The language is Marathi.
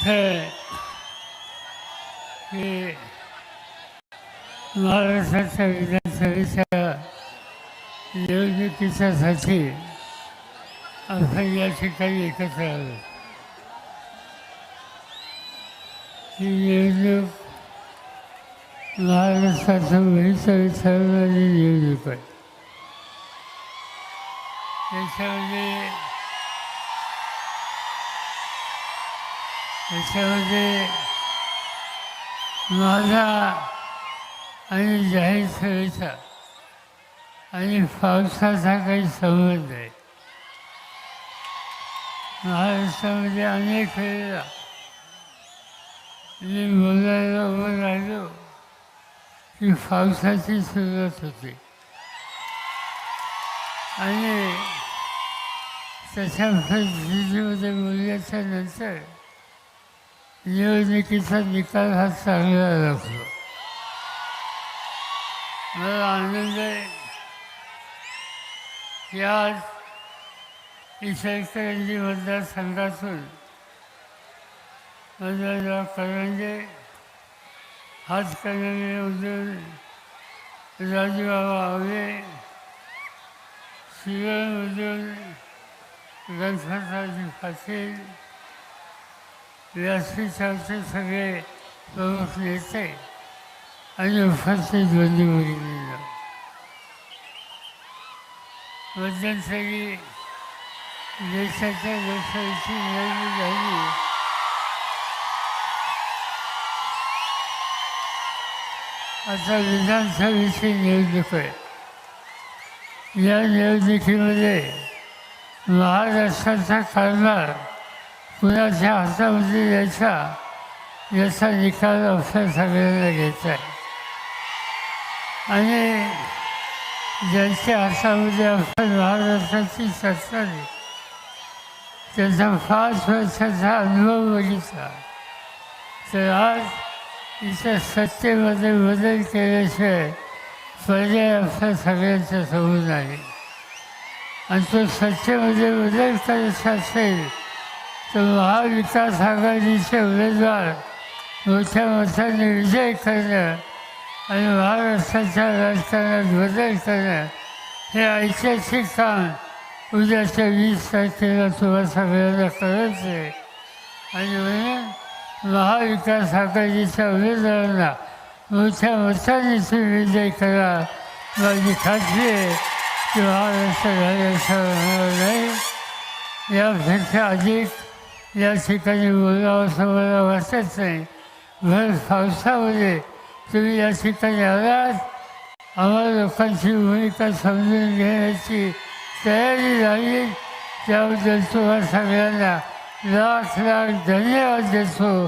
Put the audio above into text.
आहे की महाराष्ट्राच्या विधानसभेच्या निवडणुकीच्यासाठी आपण या ठिकाणी एकत्र आलो. ही निवडणूक महाराष्ट्राच्या भविष्य ठरवणारी निवडणूक आहे. त्याच्यामध्ये माझा आणि जाहीर सभेचा आणि पावसाचा काही संबंध आहे. महाराष्ट्रामध्ये अनेक वेळेला मी बोलायला उभं राहिलो की पावसाची सुरुवात होते आणि तशा परिस्थितीमध्ये बोलल्याच्या नंतर निवडणुकीचा निकाल हा चांगला लागतो. मला आनंद आहे की आज इचलकरंजी मतदारसंघातून माझा करंजे हातकणंगलेमधून राजूबाबा आवळे, शिरोळमधून गणपतरावजी पाटील, व्यासपीठावरचे सगळे प्रमुख नेते आणि उपस्थित बंधू-भगिनींनो, मध्यंतरी देशाच्या लोकसभेची निवडणूक झाली. आता विधानसभेची निवडणूक आहे. या निवडणुकीमध्ये महाराष्ट्राचा कारभार कुणाच्या हातामध्ये द्यायचा याचा निकाल आपल्या सगळ्यांना घ्यायचा आहे. आणि ज्यांच्या हातामध्ये आपण महाराष्ट्राची सत्ता आहे त्यांचा 5 वर्षाचा अनुभव बघितला तर आज इथं सत्तेमध्ये बदल केल्याशिवाय पर्याय आपल्या सगळ्यांच्या समोर आहे. आणि तो सत्तेमध्ये बदल करायचा असेल तर महाविकास आघाडीचे उमेदवार मोठ्या मताने विजय करणं आणि महाराष्ट्राच्या राजकारणात बदल करणं हे ऐतिहासिक काम उद्याच्या 20 तारखेला तुम्हाला सगळ्यांना करायचं आहे. आणि म्हणून महाविकास आघाडीच्या उमेदवारांना मोठ्या मताने तुम्ही विजय करा. माझी खात्री आहे की महाराष्ट्र राज्याचा होणार नाही. यापेक्षा अधिक या ठिकाणी बोलावं असं मला वाटत नाही. भर पावसामध्ये तुम्ही या ठिकाणी आलात, आम्हाला लोकांची भूमिका समजून घेण्याची तयारी झाली त्याबद्दल तुम्हाला सगळ्यांना लाख लाख धन्यवाद देतो.